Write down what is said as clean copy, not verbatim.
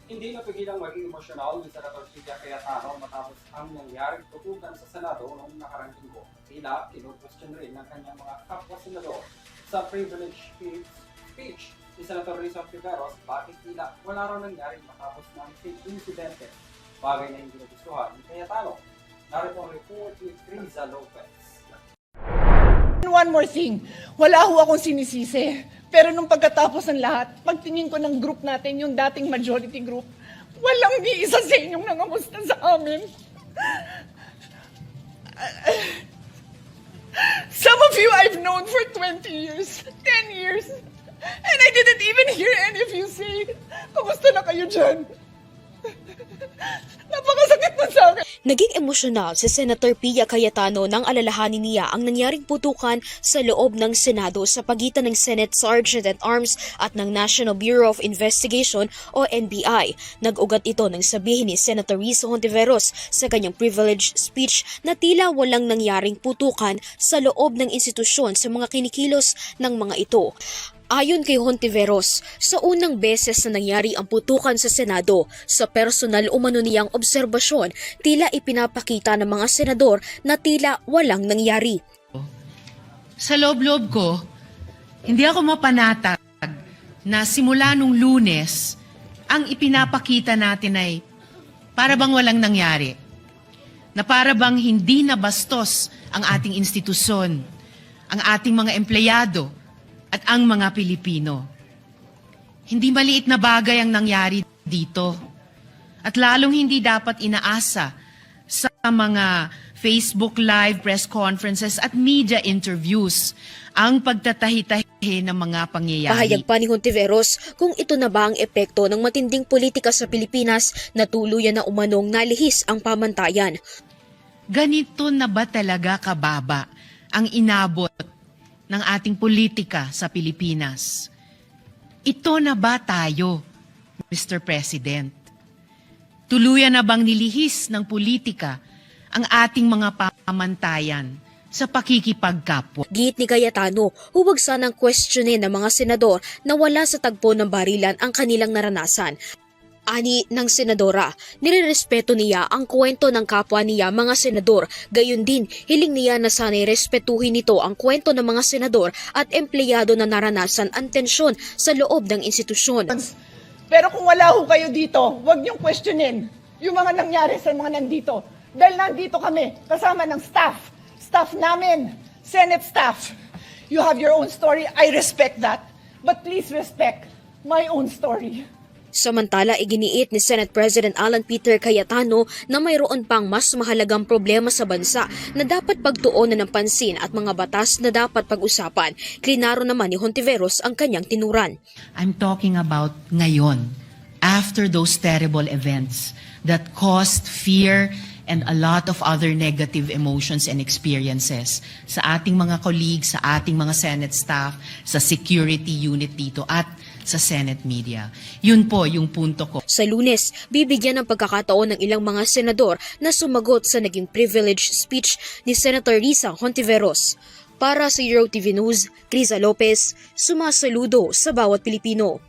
Hindi napigilang maging emosyonal ni Senator Silvia Cayetano matapos ang nangyaring tutukan sa Senado noong nakarang linggo. Tila, kinu-question rin ng kanyang mga kapwa-senador sa privilege speech ni Senator Risa Ontiveros bakit tila wala raw nangyaring matapos ng insidente. Bagay na hindi nagustuhan ni Cayetano. Narito ang report ni Criza Lopez. One more thing, wala ho akong sinisisi. Pero nung pagkatapos ng lahat, pagtingin ko ng group natin, yung dating majority group, walang ni isa sa inyong nangamusta sa amin. Some of you I've known for 20 years, 10 years, and I didn't even hear any of you say, "Kamusta na kayo dyan?" Napakasakit na sa akin. Naging emosyonal si Senator Pia Cayetano nang alalahanin niya ang nangyaring putukan sa loob ng Senado sa pagitan ng Senate Sergeant at Arms at ng National Bureau of Investigation o NBI. Nag-ugat ito nang sabihin ni Senator Risa Ontiveros sa kanyang privilege speech na tila walang nangyaring putukan sa loob ng institusyon sa mga kinikilos ng mga ito. Ayon kay Hontiveros, sa unang beses na nangyari ang putukan sa Senado, sa personal umano niyang obserbasyon, tila ipinapakita ng mga senador na tila walang nangyari. Sa loob-loob ko, hindi ako mapanatag na simula nung Lunes, ang ipinapakita natin ay para bang walang nangyari. Na para bang hindi nabastos ang ating institusyon, ang ating mga empleyado, at ang mga Pilipino. Hindi maliit na bagay ang nangyari dito. At lalong hindi dapat inaasa sa mga Facebook Live, press conferences at media interviews ang pagtatahi-tahi ng mga pangyayari. Pahayag pa ni Hontiveros kung ito na ba ang epekto ng matinding politika sa Pilipinas na tuluyan na umanong nalihis ang pamantayan. Ganito na ba talaga kababa ang inabot ng ating politika sa Pilipinas? Ito na ba tayo, Mr. President? Tuluyan na bang nilihis ng politika ang ating mga pamantayan sa pakikipagkapwa? Giit ni Cayetano, huwag sanang questionin ng mga senador na wala sa tagpo ng barilan ang kanilang naranasan. Ani ng senadora, nirerespeto niya ang kwento ng kapwa niya mga senador. Gayon din, hiling niya na sana'y respetuhin nito ang kwento ng mga senador at empleyado na naranasan ang tensyon sa loob ng institusyon. Pero kung wala ho kayo dito, huwag niyong questionin yung mga nangyari sa mga nandito. Dahil nandito kami, kasama ng staff namin, Senate staff. You have your own story, I respect that. But please respect my own story. Samantala, iginiit ni Senate President Alan Peter Cayetano na mayroon pang mas mahalagang problema sa bansa na dapat pagtuunan ng pansin at mga batas na dapat pag-usapan. Klinaro naman ni Hontiveros ang kanyang tinuran. I'm talking about ngayon, after those terrible events that caused fear and a lot of other negative emotions and experiences sa ating mga colleagues, sa ating mga Senate staff, sa security unit dito at sa Senate media. Yun po yung punto ko. Sa Lunes, bibigyan ng pagkakataon ng ilang mga senador na sumagot sa naging privilege speech ni Senator Risa Hontiveros. Para sa Euro TV News, Criza Lopez, sumasaludo sa bawat Pilipino.